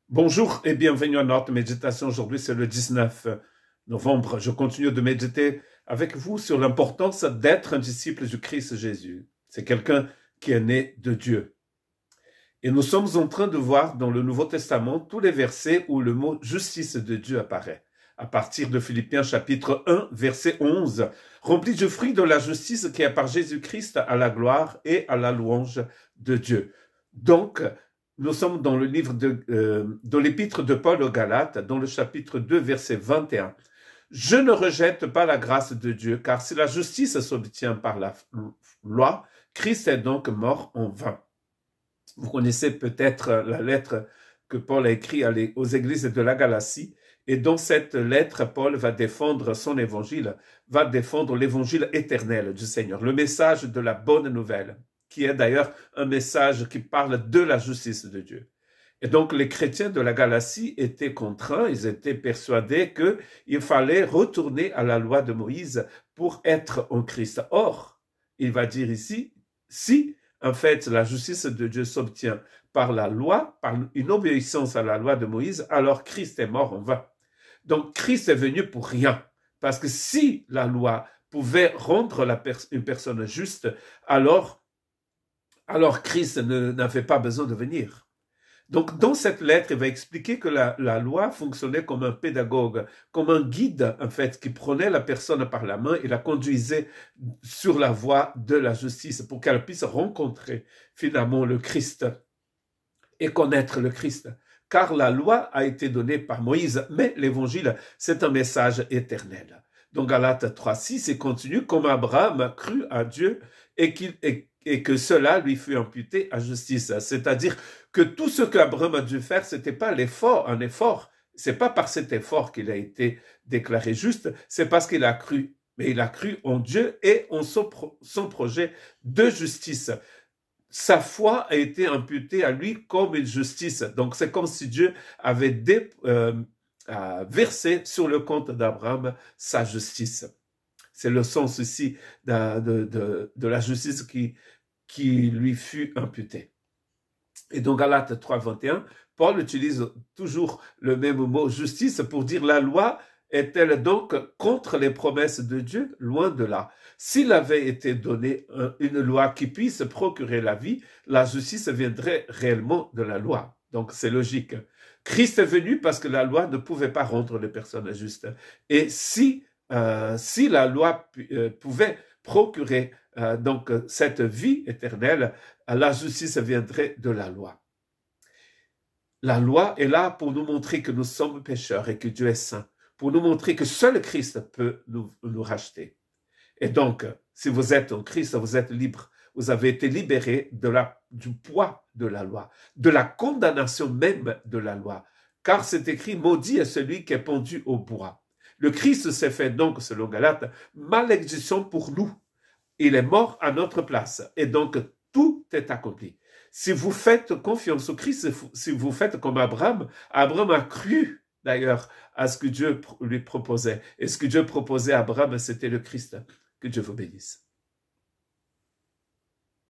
Bonjour et bienvenue à notre méditation. Aujourd'hui, c'est le 19 novembre. Je continue de méditer avec vous sur l'importance d'être un disciple du Christ Jésus. C'est quelqu'un qui est né de Dieu. Et nous sommes en train de voir dans le Nouveau Testament tous les versets où le mot justice de Dieu apparaît. À partir de Philippiens chapitre 1, verset 11, rempli du fruit de la justice qui est par Jésus-Christ à la gloire et à la louange de Dieu. Donc, nous sommes dans le livre de l'épître de Paul aux Galates, dans le chapitre 2, verset 21. Je ne rejette pas la grâce de Dieu, car si la justice s'obtient par la loi, Christ est donc mort en vain. Vous connaissez peut-être la lettre que Paul a écrite aux églises de la Galatie, et dans cette lettre, Paul va défendre son évangile, va défendre l'évangile éternel du Seigneur, le message de la bonne nouvelle, qui est d'ailleurs un message qui parle de la justice de Dieu. Et donc les chrétiens de la Galatie étaient contraints, ils étaient persuadés qu'il fallait retourner à la loi de Moïse pour être en Christ. Or, il va dire ici, si en fait la justice de Dieu s'obtient par la loi, par une obéissance à la loi de Moïse, alors Christ est mort en vain. Donc Christ est venu pour rien. Parce que si la loi pouvait rendre une personne juste, alors Christ n'avait pas besoin de venir. Donc, dans cette lettre, il va expliquer que la loi fonctionnait comme un pédagogue, comme un guide, en fait, qui prenait la personne par la main et la conduisait sur la voie de la justice pour qu'elle puisse rencontrer finalement le Christ et connaître le Christ. Car la loi a été donnée par Moïse, mais l'évangile, c'est un message éternel. Donc, Galates 3,6, il continue, comme Abraham a cru à Dieu et que cela lui fut imputé à justice. C'est-à-dire que tout ce qu'Abraham a dû faire, c'était pas un effort. C'est pas par cet effort qu'il a été déclaré juste, c'est parce qu'il a cru. Mais il a cru en Dieu et en son projet de justice. Sa foi a été imputée à lui comme une justice. Donc c'est comme si Dieu avait versé sur le compte d'Abraham sa justice. C'est le sens ici de la justice qui lui fut imputée. Et donc, Galates 3, 21, Paul utilise toujours le même mot justice pour dire la loi est-elle donc contre les promesses de Dieu? Loin de là. S'il avait été donné une loi qui puisse procurer la vie, la justice viendrait réellement de la loi. Donc, c'est logique. Christ est venu parce que la loi ne pouvait pas rendre les personnes justes. Et si la loi pouvait procurer donc cette vie éternelle, la justice viendrait de la loi. La loi est là pour nous montrer que nous sommes pécheurs et que Dieu est saint, pour nous montrer que seul Christ peut nous racheter. Et donc, si vous êtes en Christ, vous êtes libre. Vous avez été libéré du poids de la loi, de la condamnation même de la loi. Car c'est écrit, maudit est celui qui est pendu au bois. Le Christ s'est fait donc, selon Galates, malédiction pour nous. Il est mort à notre place. Et donc, tout est accompli. Si vous faites confiance au Christ, si vous faites comme Abraham a cru d'ailleurs à ce que Dieu lui proposait. Et ce que Dieu proposait à Abraham, c'était le Christ. Que Dieu vous bénisse.